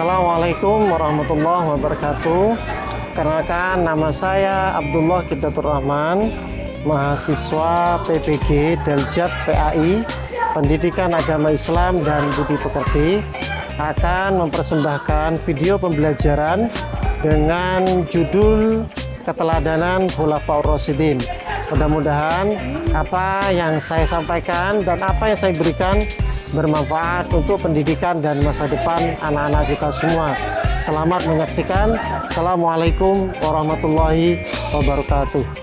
Assalamualaikum warahmatullahi wabarakatuh. Kenalkan, nama saya Abdullah Kidatur Rahman, mahasiswa PPG Daljat PAI, Pendidikan Agama Islam dan Budi Pekerti, akan mempersembahkan video pembelajaran dengan judul Keteladanan Khulafaur Rasyidin. Mudah-mudahan apa yang saya sampaikan dan apa yang saya berikan bermanfaat untuk pendidikan dan masa depan anak-anak kita semua. Selamat menyaksikan. Assalamualaikum warahmatullahi wabarakatuh.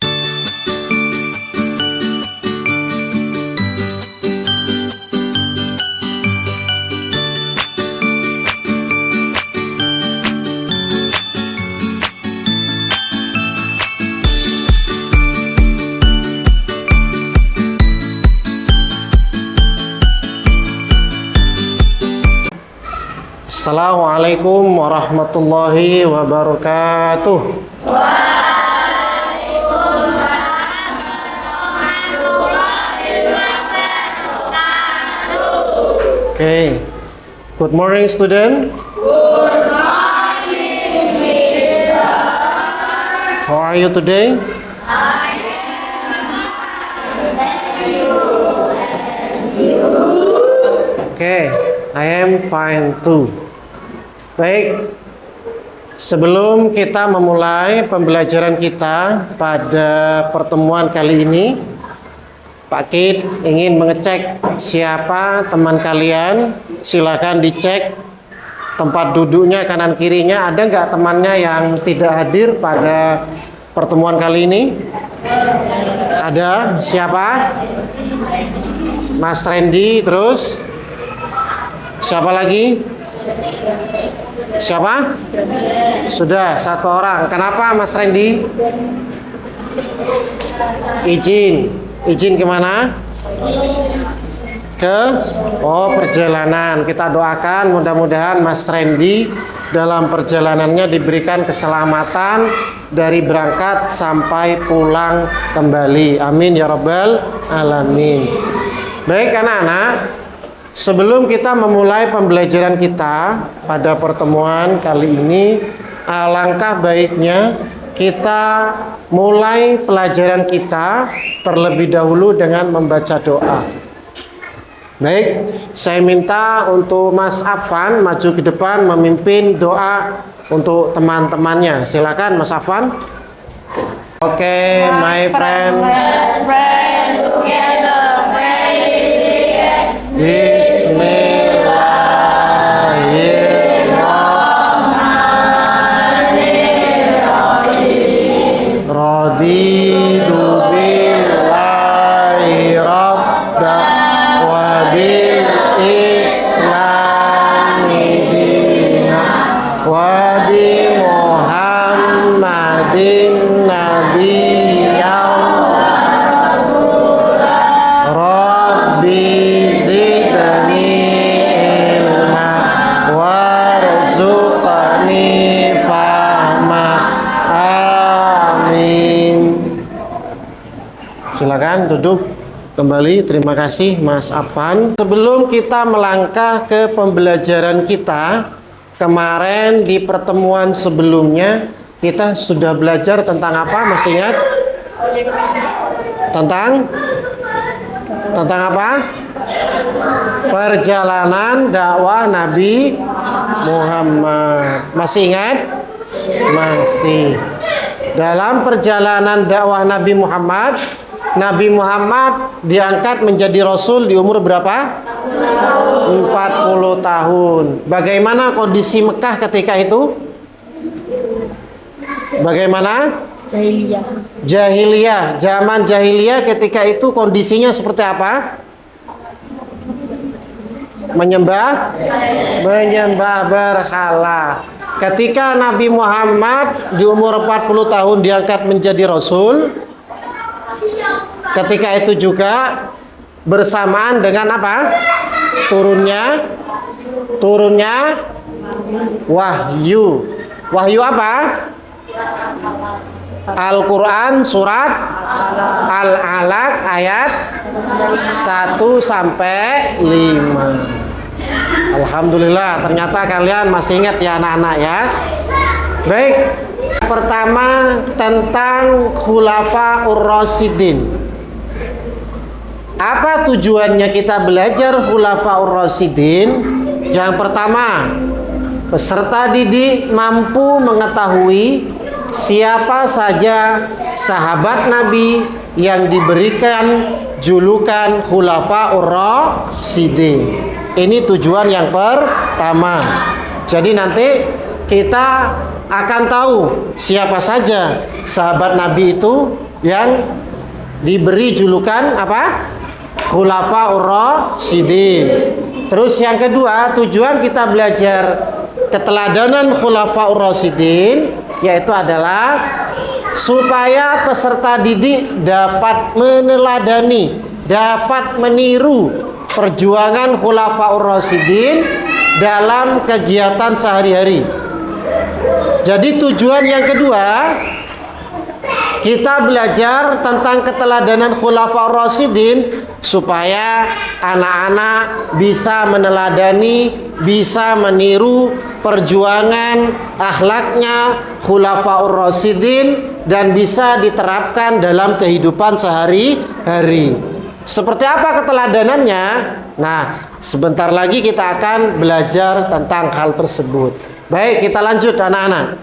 Assalamualaikum warahmatullahi wabarakatuh. Waalaikumsalam warahmatullahi wabarakatuh. Okay. Good morning, student. Good morning, Mister. How are you today? I am and you. Okay, I am fine too. Baik, sebelum kita memulai pembelajaran kita pada pertemuan kali ini, Pak Kid ingin mengecek siapa teman kalian. Silakan dicek tempat duduknya kanan kirinya. Ada nggak temannya yang tidak hadir pada pertemuan kali ini? Ada? Siapa? Mas Randy, terus? Siapa lagi? Siapa? Sudah satu orang. Kenapa Mas Randy? Izin kemana? Perjalanan. Kita doakan mudah-mudahan Mas Randy dalam perjalanannya diberikan keselamatan dari berangkat sampai pulang kembali. Amin ya rabbal alamin. Baik anak-anak, sebelum kita memulai pembelajaran kita pada pertemuan kali ini, alangkah baiknya kita mulai pelajaran kita terlebih dahulu dengan membaca doa. Baik, saya minta untuk Mas Afan maju ke depan memimpin doa untuk teman-temannya. Silakan Mas Afan. Oke, my friend. Let's pray together. Bismillahirrahmanirrahim. Raditu billahi rabba wa bil islami dina wa bi Muhammadin nabiyyan Rabbi zidni ilma warzuqni fahma. Amin. Silakan duduk kembali. Terima kasih Mas Afan. Sebelum kita melangkah ke pembelajaran kita, kemarin di pertemuan sebelumnya kita sudah belajar tentang apa? Masih ingat? Tentang apa? Perjalanan dakwah Nabi Muhammad. Masih ingat? Masih. Dalam perjalanan dakwah Nabi Muhammad diangkat menjadi Rasul di umur berapa? 40 tahun. Bagaimana kondisi Mekah ketika itu? Bagaimana? Jahiliyah. Zaman jahiliyah ketika itu kondisinya seperti apa? Menyembah berhala. Ketika Nabi Muhammad di umur 40 tahun diangkat menjadi Rasul, ketika itu juga bersamaan dengan apa? Turunnya wahyu. Wahyu apa? Al-Quran surat Al-Alaq ayat 1 sampai 5. Alhamdulillah, ternyata kalian masih ingat ya anak-anak ya. Baik, pertama tentang Khulafaur Rasyidin. Apa tujuannya kita belajar Khulafaur Rasyidin? Yang pertama, peserta didik mampu mengetahui siapa saja sahabat Nabi yang diberikan julukan Khulafaur Rasyidin. Ini tujuan yang pertama. Jadi nanti kita akan tahu siapa saja sahabat Nabi itu yang diberi julukan apa? Khulafaur Rasyidin. Terus yang kedua, tujuan kita belajar keteladanan Khulafaur Rasyidin yaitu adalah supaya peserta didik dapat meneladani, dapat meniru perjuangan Khulafaur Rasyidin dalam kegiatan sehari-hari. Jadi tujuan yang kedua, kita belajar tentang keteladanan Khulafaur Rasyidin supaya anak-anak bisa meneladani, bisa meniru perjuangan akhlaknya Khulafaur Rasyidin dan bisa diterapkan dalam kehidupan sehari-hari. Seperti apa keteladanannya? Nah, sebentar lagi kita akan belajar tentang hal tersebut. Baik, kita lanjut anak-anak.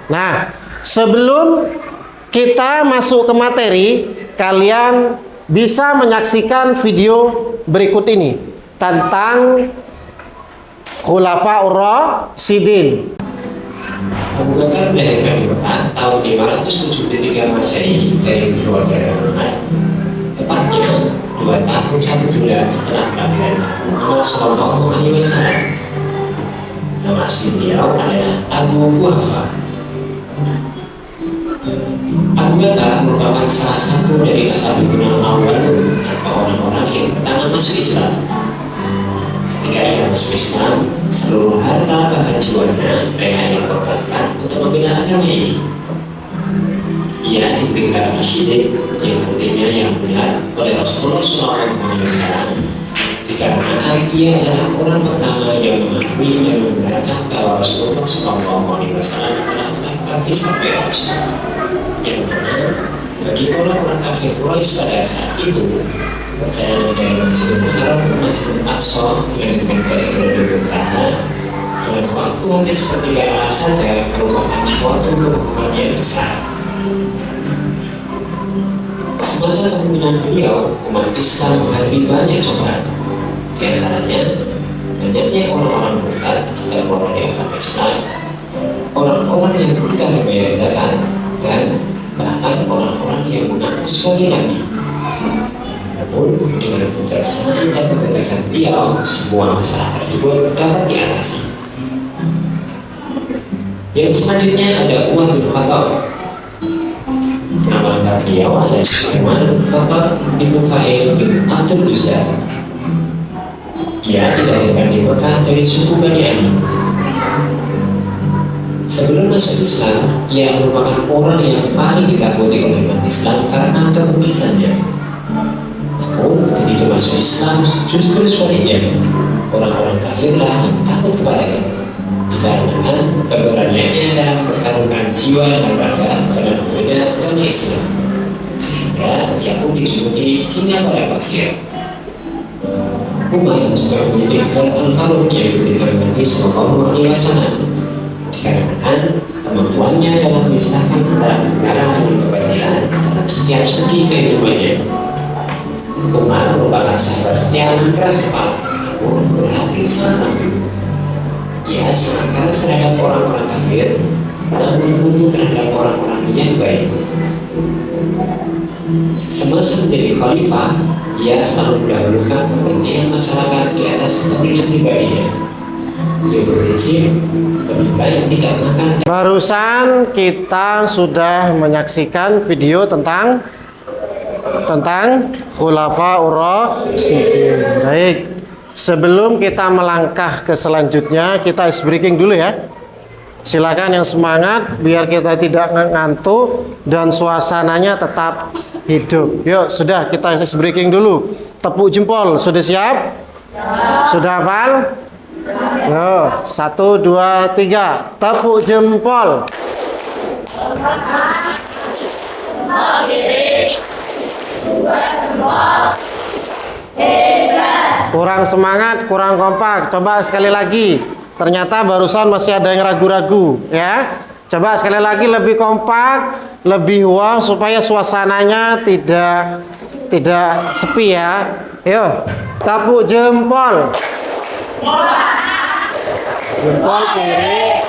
Nah, sebelum kita masuk ke materi, kalian bisa menyaksikan video berikut ini tentang Khulafaur Rasyidin. Abu Bakar dilahirkan di Mekah tahun 573 Masehi dari keluarga Rahmat. Tepatnya 2 tahun 1 bulan setelah kelahiran Muhammad Shallallahu Alaihi Wasallam. Nama asli beliau adalah Abu Quhafa. Abu Bakar merupakan salah satu dari as-sabiqun al-awwalun atau orang-orang yang pertama masuk Islam. Ketika ia masuk Islam, seluruh harta bahkan jiwanya mereka yang korbankan untuk membela agama ini. Ia diberikan Rasyidin yang artinya yang benar oleh Rasulullah SAW, dikarenakan ia adalah orang pertama yang mengakui dan membenarkan bahwa Rasulullah SAW telah melakukan sampai Rasul. Yang mana bagi orang-orang kafir Quraisy pada saat itu, perjalanan dari Masjidil Haram ke Masjidil Aqsa dengan Masjidil Muntaha dalam waktu hanya sepertiga malam saja merupakan suatu kebutuhan yang besar. Semasa kepemimpinan beliau, umat Islam menghadapi banyak cobaan. Di antaranya, banyaknya orang-orang murtad atau orang yang bukan Islam, orang-orang yang bukan membayar zakat, dan bahkan orang-orang yang mengaku sebagai nabi. Namun, dengan kebijaksanaan dan ketegasan beliau, semua masalah tersebut dapat diatasi. Yang selanjutnya ada Umar bin Khattab. Nama lengkap beliau adalah Umar Khattab bin Nufail bin Abdul Uzza. Ia dilahirkan di Mekah dari suku Bani Adi. Sebelum masuk Islam, ia merupakan orang yang paling ditakuti oleh umat Islam karena kebunisannya. Namun, begitu masuk Islam, justru sebaliknya, orang-orang kafirlah yang takut kepadanya. Dikarenakan keberaniannya dalam pertarungan jiwa dan raga dalam membela agama Islam, sehingga ia pun dijuluki singa pada pasir. Umar juga menjadi gelar Al-Faruq yang diberikan Nabi Sallallahu Alaihi Wasallam, dikarenakan kemampuannya dalam memisahkan antara kebenaran dan kebatilan dalam setiap segi kehidupannya. Umar merupakan sahabat setia yang keras kepala, namun berhati sangat lembut. Ia sangat keras terhadap orang-orang kafir, namun lembut terhadap orang-orang yang baik. Semasa menjadi khalifah, ia selalu mendahulukan kepentingan masyarakat di atas kepentingan pribadinya. Dia berprinsip lebih baik tidak makan. Barusan kita sudah menyaksikan video tentang Khulafaur Rasyidin. Baik, sebelum kita melangkah ke selanjutnya, kita ice breaking dulu ya. Silakan yang semangat biar kita tidak ngantuk dan suasananya tetap hidup. Yuk, sudah kita ice breaking dulu. Tepuk jempol, sudah siap? Sudah hafal? Yo, 1, 2, 3. Tepuk jempol. Jempol kiri. 2 jempol. Hebat. Kurang semangat, kurang kompak. Coba sekali lagi. Ternyata barusan masih ada yang ragu-ragu, ya. Coba sekali lagi lebih kompak, lebih wow supaya suasananya tidak sepi ya. Yuk, tepuk jempol. Jempol kiri.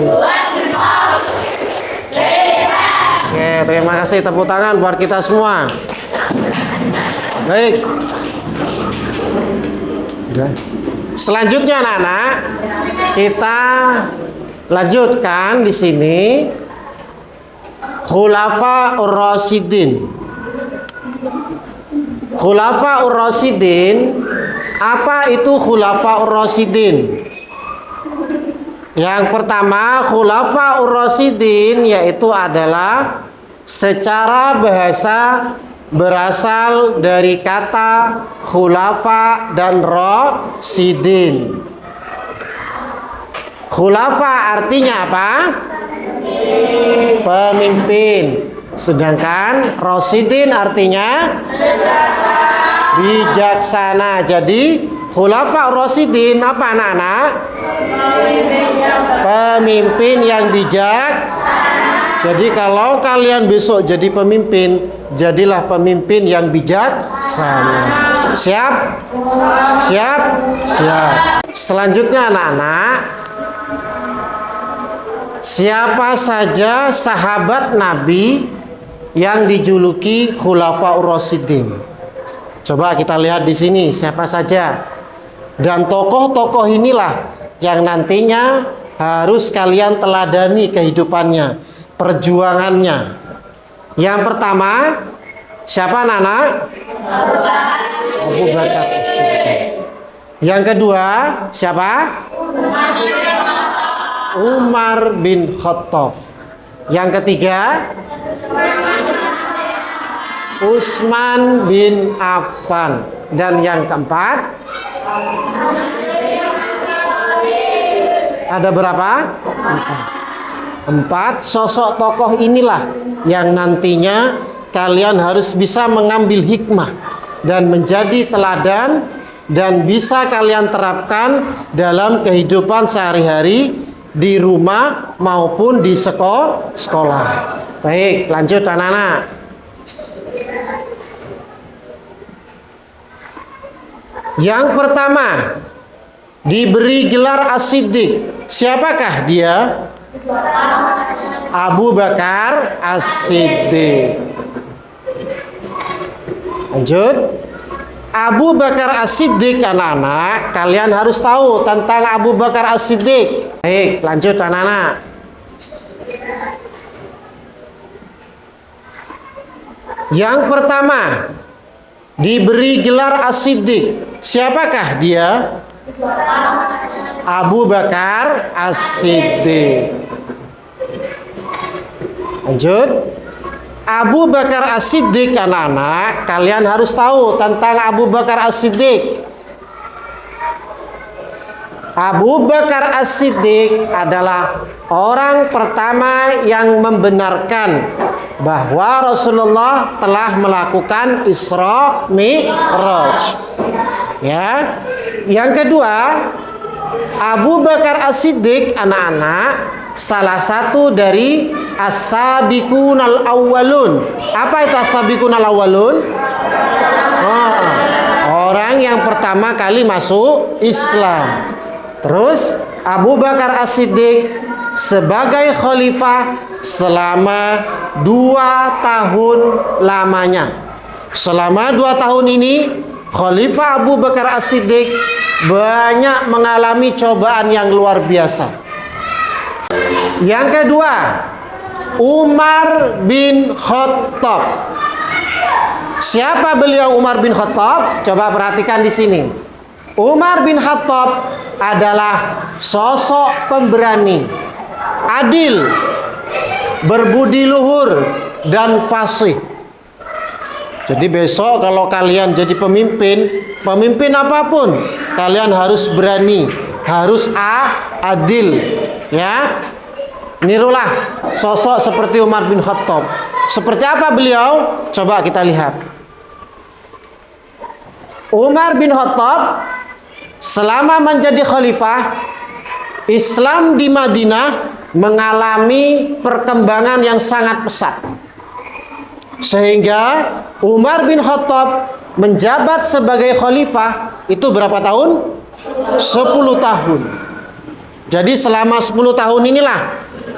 2 jempol. Hebat. Oke, terima kasih, tepuk tangan buat kita semua. Baik. Udah. Selanjutnya anak-anak, kita lanjutkan di sini Khulafa Ur-Rasyidin. Khulafa Ur-Rasyidin, apa itu Khulafa Ur-Rasyidin? Yang pertama, Khulafa Ur-Rasyidin yaitu adalah secara bahasa berasal dari kata khulafa dan rasyidin. Khulafa artinya apa? Pemimpin. Sedangkan rasyidin artinya bijaksana. Jadi khulafa rasyidin apa anak-anak? Pemimpin yang bijaksana. Jadi kalau kalian besok jadi pemimpin, jadilah pemimpin yang bijaksana. Siap? Siap? Siap. Selanjutnya anak-anak, siapa saja sahabat Nabi yang dijuluki Khulafaur Rasyidin? Coba kita lihat di sini siapa saja. Dan tokoh-tokoh inilah yang nantinya harus kalian teladani kehidupannya, perjuangannya. Yang pertama, siapa anak-anak? Abu Bakar As-Siddiq. Yang kedua, siapa? Umar bin Khattab. Yang ketiga, Utsman bin Affan. Dan yang keempat, ada berapa? Empat sosok tokoh inilah yang nantinya kalian harus bisa mengambil hikmah dan menjadi teladan dan bisa kalian terapkan dalam kehidupan sehari-hari di rumah maupun di sekolah. Baik, lanjut anak-anak. Yang pertama, diberi gelar As-Siddiq. Siapakah dia? Abu Bakar As-Siddiq. Lanjut. Abu Bakar As-Siddiq anak-anak, kalian harus tahu tentang Abu Bakar As-Siddiq. Baik, lanjut anak-anak. Yang pertama, diberi gelar As-Siddiq. Siapakah dia? Abu Bakar As-Siddiq. Lanjut. Abu Bakar As-Siddiq anak-anak, kalian harus tahu tentang Abu Bakar As-Siddiq. Abu Bakar As-Siddiq adalah orang pertama yang membenarkan bahwa Rasulullah telah melakukan Isra Mi'raj. Ya. Yang kedua, Abu Bakar As-Siddiq anak-anak salah satu dari as-sabiqunal awwalun. Apa itu as-sabiqunal awwalun? Orang yang pertama kali masuk Islam. Terus Abu Bakar As-Siddiq sebagai khalifah selama 2 tahun lamanya. Selama 2 tahun ini Khalifah Abu Bakar As-Siddiq banyak mengalami cobaan yang luar biasa. Yang kedua, Umar bin Khattab. Siapa beliau Umar bin Khattab? Coba perhatikan di sini. Umar bin Khattab adalah sosok pemberani, adil, berbudi luhur, dan fasih. Jadi besok kalau kalian jadi pemimpin, Pemimpin apapun, kalian harus berani, harus adil, ya. Nirulah sosok seperti Umar bin Khattab. Seperti apa beliau? Coba kita lihat. Umar bin Khattab selama menjadi khalifah, Islam di Madinah mengalami perkembangan yang sangat pesat. Sehingga Umar bin Khattab menjabat sebagai khalifah itu berapa tahun? 10 tahun. Jadi selama 10 tahun inilah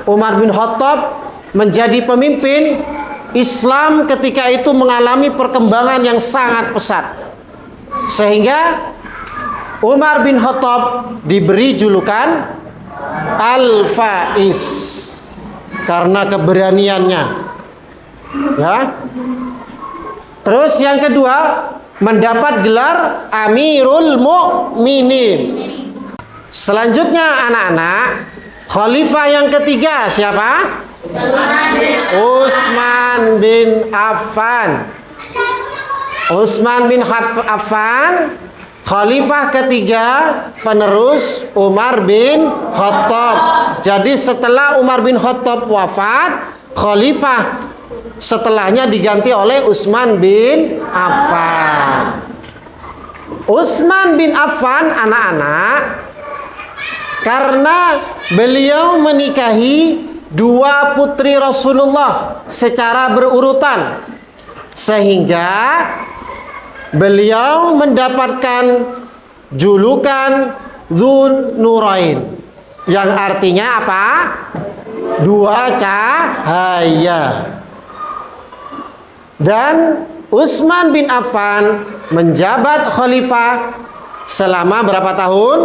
Umar bin Khattab menjadi pemimpin. Islam ketika itu mengalami perkembangan yang sangat pesat. Sehingga Umar bin Khattab diberi julukan Al-Faiz karena keberaniannya. Ya. Terus yang kedua, mendapat gelar Amirul Mukminin. Selanjutnya anak-anak, khalifah yang ketiga siapa? Utsman bin Affan. Utsman bin Affan, khalifah ketiga penerus Umar bin Khattab. Jadi setelah Umar bin Khattab wafat, khalifah setelahnya diganti oleh Utsman bin Affan. Utsman bin Affan anak-anak, karena beliau menikahi dua putri Rasulullah secara berurutan, sehingga beliau mendapatkan julukan Dzun Nurain, yang artinya apa? Dua cahaya. Dan Utsman bin Affan menjabat khalifah selama berapa tahun?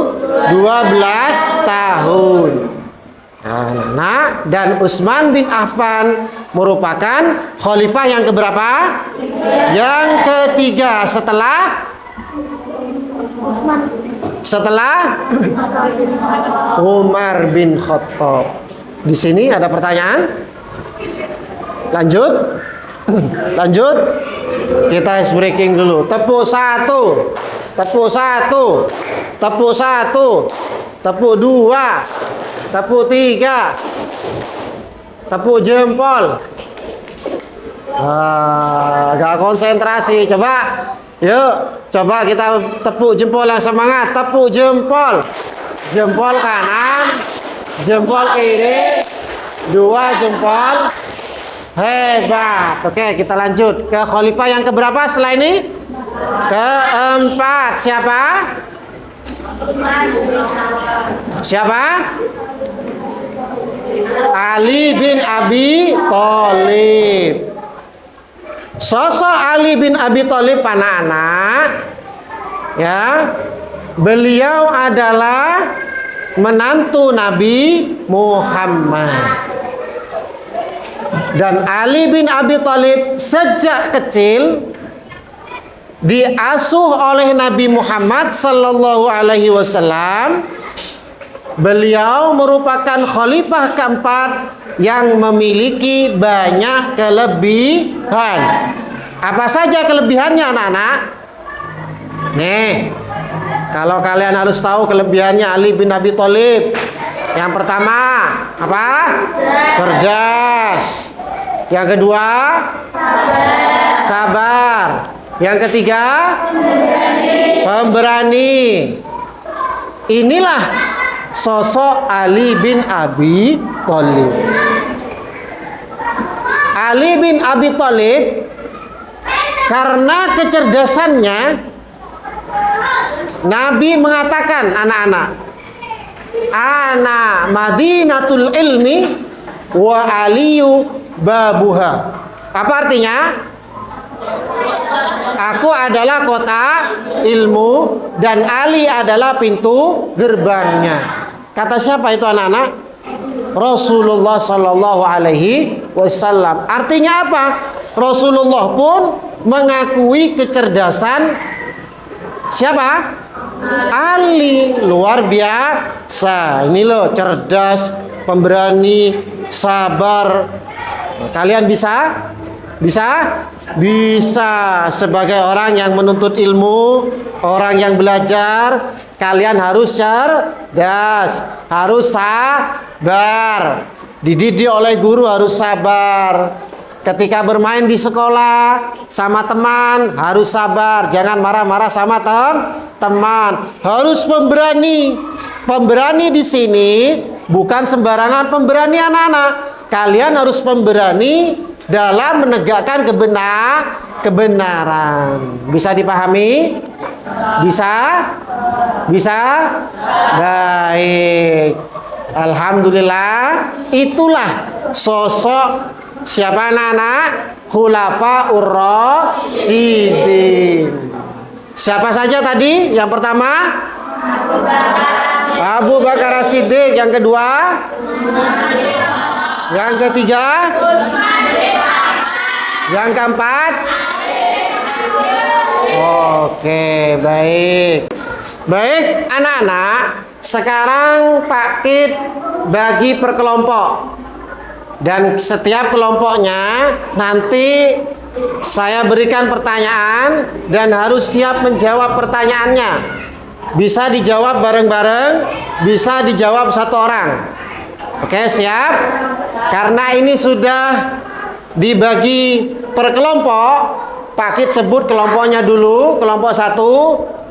12 tahun. Nah, dan Utsman bin Affan merupakan khalifah yang keberapa? Yang ketiga setelah Umar bin Khattab. Di sini ada pertanyaan? Lanjut. Lanjut. Kita ice breaking dulu. Tepuk satu. Tepuk satu. Tepuk satu. Tepuk dua. Tepuk tiga. Tepuk jempol. Agak konsentrasi. Coba. Yuk. Coba kita tepuk jempol yang semangat. Tepuk jempol. Jempol kanan. Jempol kiri. Dua jempol. Hebat. Oke, kita lanjut ke khalifah yang keberapa setelah ini? Keempat. Siapa? Siapa? Ali bin Abi Thalib. Sosok Ali bin Abi Thalib anak-anak, ya, beliau adalah menantu Nabi Muhammad. Dan Ali bin Abi Thalib sejak kecil diasuh oleh Nabi Muhammad sallallahu alaihi wasallam. Beliau merupakan khalifah keempat yang memiliki banyak kelebihan. Apa saja kelebihannya anak-anak? Nih, kalau kalian harus tahu kelebihannya Ali bin Abi Thalib. Yang pertama, apa? Cerdas. Yang kedua, sabar. Yang ketiga, pemberani. Inilah sosok Ali bin Abi Thalib. Ali bin Abi Thalib karena kecerdasannya, Nabi mengatakan, anak-anak, ana madinatul ilmi wa aliyu babuha. Apa artinya? Aku adalah kota ilmu dan Ali adalah pintu gerbangnya. Kata siapa itu anak-anak? Rasulullah sallallahu alaihi wasallam. Artinya apa? Rasulullah pun mengakui kecerdasan siapa? Ali. Luar biasa. Ini loh, cerdas, pemberani, sabar. Kalian bisa? Bisa? Bisa. Sebagai orang yang menuntut ilmu, orang yang belajar, kalian harus cerdas, harus sabar. Dididik oleh guru harus sabar. Ketika bermain di sekolah sama teman harus sabar, jangan marah-marah sama teman. Harus pemberani. Pemberani di sini bukan sembarangan pemberani anak-anak. Kalian harus pemberani dalam menegakkan kebenaran. Bisa dipahami? Bisa? Bisa? Baik. Alhamdulillah, itulah sosok siapa anak-anak? Khulafaur Rasyidin. Siapa saja tadi? Yang pertama? Abu Bakar As-Siddiq. Yang kedua? Yang ketiga? Yang keempat? Oke, baik. Baik, anak-anak, sekarang Pak Kid bagi per kelompok. Dan setiap kelompoknya nanti saya berikan pertanyaan dan harus siap menjawab pertanyaannya. Bisa dijawab bareng-bareng, bisa dijawab satu orang. Oke, siap? Karena ini sudah dibagi per kelompok, Pak Kid sebut kelompoknya dulu. Kelompok 1,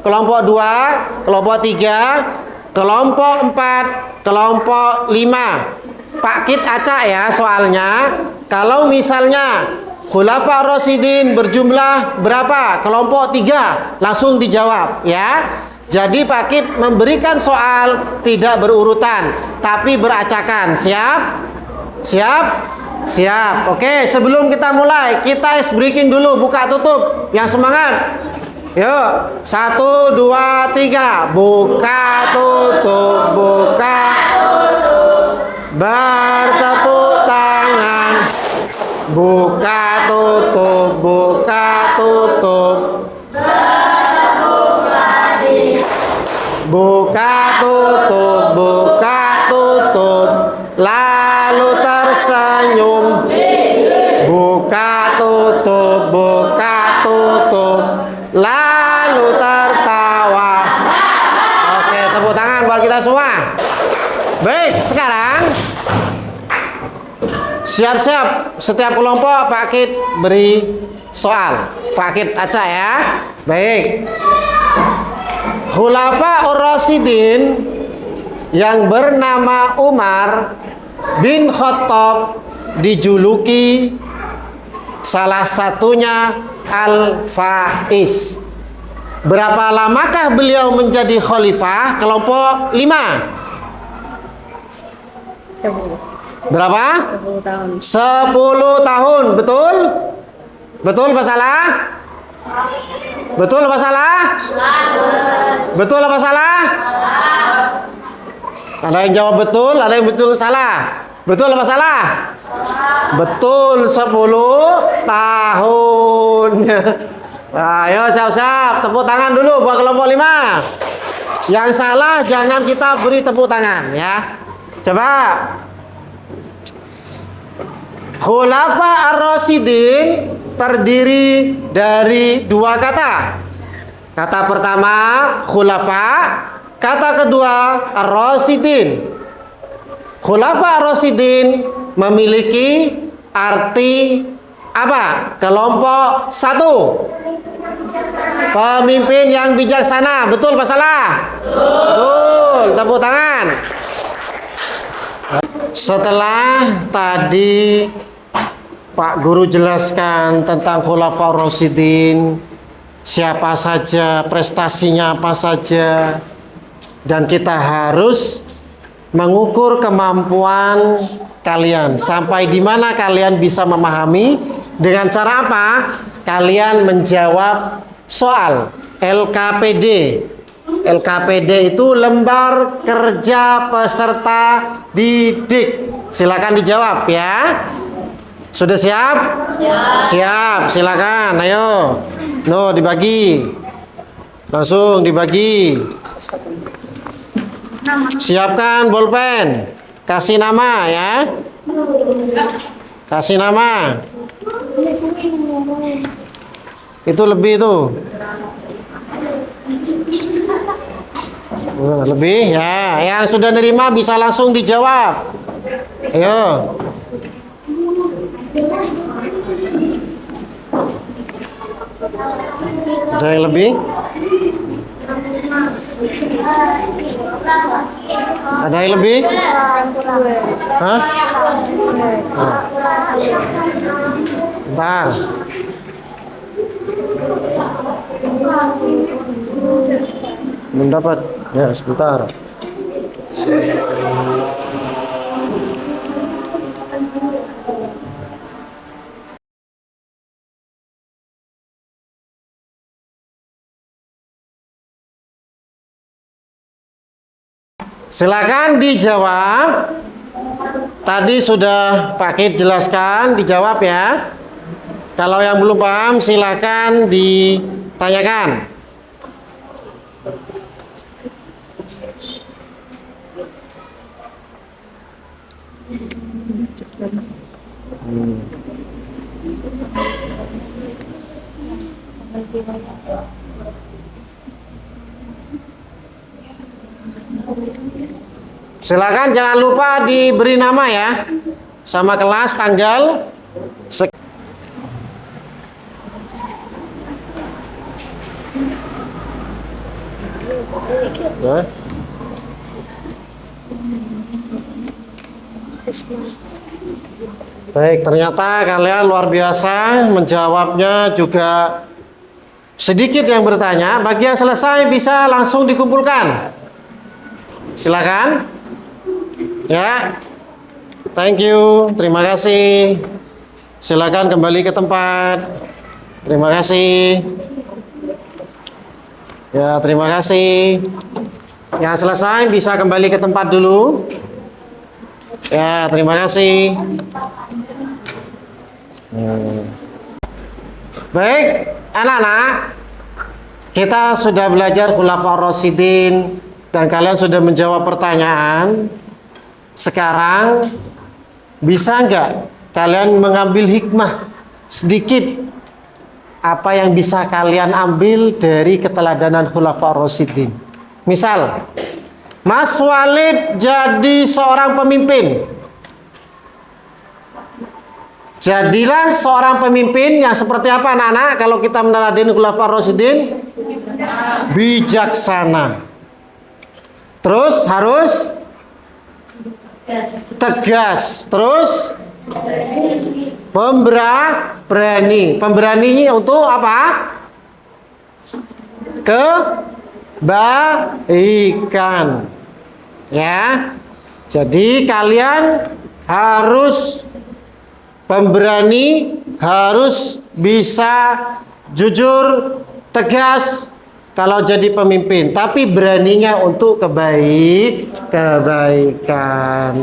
kelompok 2, kelompok 3, kelompok 4, kelompok 5. Pak Kid acak ya soalnya. Kalau misalnya Khulafaur Rasyidin berjumlah berapa? Kelompok 3, langsung dijawab ya. Jadi Pak Kid memberikan soal tidak berurutan, tapi beracakan. Siap? Siap? Siap. Oke, sebelum kita mulai, kita ice breaking dulu, buka tutup. Yang semangat. Yuk, 1, 2, 3. Buka tutup, buka. Bertepuk tangan. Buka tutup, buka tutup. Buka tutup, buka tutup, lalu tersenyum. Buka tutup, lalu tertawa. Oke, tepuk tangan buat kita semua. Baik, sekarang siap-siap. Setiap kelompok Pak Kid beri soal. Pak Kid acak ya. Baik. Khulafaur Rasyidin yang bernama Umar bin Khattab dijuluki salah satunya Al-Faiz. Berapa lamakah beliau menjadi khalifah? Kelompok 5. 10. Berapa? 10 tahun. 10 tahun, betul? Betul apa salah? Betul apa salah? Betul apa salah? Ada yang jawab betul, ada yang betul salah. Betul apa salah? Betul, 10 tahun. Ayo siap-siap, tepuk tangan dulu buat kelompok 5. Yang salah jangan kita beri tepuk tangan ya. Coba. Khulafa ar-Rasyidin terdiri dari 2 kata. Kata pertama khulafa, kata kedua ar-Rasyidin. Khulafa ar-Rasyidin memiliki arti apa? Kelompok 1. Pemimpin yang bijaksana. Betul apa salah? Betul. Tepuk tangan. Setelah tadi Pak Guru jelaskan tentang Khulafaur Rasyidin, siapa saja, prestasinya apa saja, dan kita harus mengukur kemampuan kalian sampai di mana kalian bisa memahami. Dengan cara apa? Kalian menjawab soal LKPD. LKPD itu lembar kerja peserta didik. Silakan dijawab ya. Sudah siap? Ya. Siap, silakan. Ayo. No, dibagi. Langsung dibagi. Siapkan bolpen. Kasih nama ya. Kasih nama. Itu lebih tuh. Lebih ya. Yang sudah nerima bisa langsung dijawab. Ayo. Ada yang lebih? Ada yang lebih? Hah? Bentar. Belum dapat. Ya, sebentar. Silakan dijawab. Tadi sudah Pak Kid jelaskan, dijawab ya. Kalau yang belum paham silakan ditanyakan. Silakan jangan lupa diberi nama ya, sama kelas, tanggal. Nah. Baik, ternyata kalian luar biasa menjawabnya, juga sedikit yang bertanya. Bagi yang selesai bisa langsung dikumpulkan. Silakan. Ya. Thank you. Terima kasih. Silakan kembali ke tempat. Terima kasih. Ya, terima kasih. Yang selesai bisa kembali ke tempat dulu. Ya, terima kasih. Baik, anak-anak, kita sudah belajar Khulafaur Rasyidin dan kalian sudah menjawab pertanyaan. Sekarang bisa nggak kalian mengambil hikmah sedikit, apa yang bisa kalian ambil dari keteladanan Khulafaur Rasyidin? Misal, Mas Walid jadi seorang pemimpin. Jadilah seorang pemimpin yang seperti apa anak-anak kalau kita meneladani Khulafaur Rasyidin? Bijaksana. Terus harus tegas. Terus pemberani. Pemberani untuk apa? Kebaikan. Ya. Jadi kalian harus pemberani, harus bisa jujur, tegas kalau jadi pemimpin, tapi beraninya untuk kebaikan.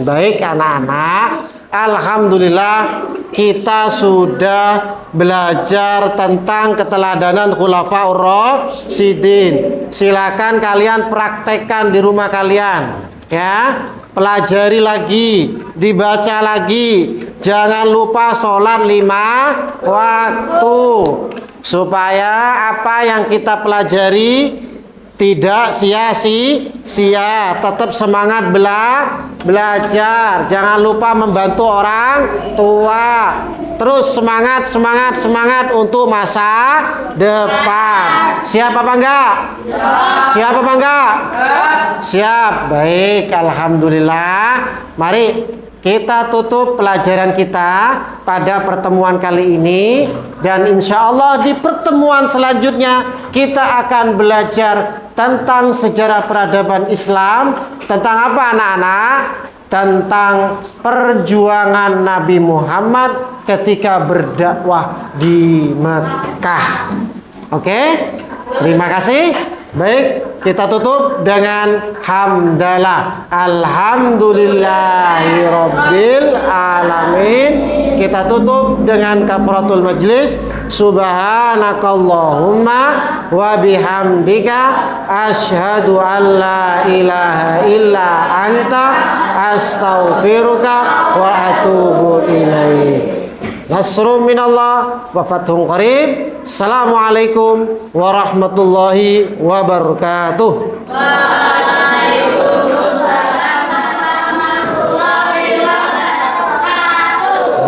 Baik anak-anak, alhamdulillah kita sudah belajar tentang keteladanan Khulafaur Rasyidin. Silakan kalian praktekkan di rumah kalian, ya. Pelajari lagi, dibaca lagi. Jangan lupa sholat 5 waktu, supaya apa yang kita pelajari tidak sia-sia. Tetap semangat belajar. Jangan lupa membantu orang tua. Terus semangat untuk masa depan. Siap apa enggak? Siap apa enggak? Siap. Baik, alhamdulillah. Mari kita tutup pelajaran kita pada pertemuan kali ini, dan insya Allah di pertemuan selanjutnya kita akan belajar tentang sejarah peradaban Islam. Tentang apa anak-anak? Tentang perjuangan Nabi Muhammad ketika berdakwah di Mekah. Oke? Terima kasih. Baik, kita tutup dengan hamdalah. Alhamdulillahirabbil alamin. Kita tutup dengan kafaratul majlis. Subhanakallahumma wa bihamdika asyhadu an la ilaha illa anta astaghfiruka wa atubu ilaik. Nasrun minallah wa fathun qarib. Assalamualaikum warahmatullahi wabarakatuh.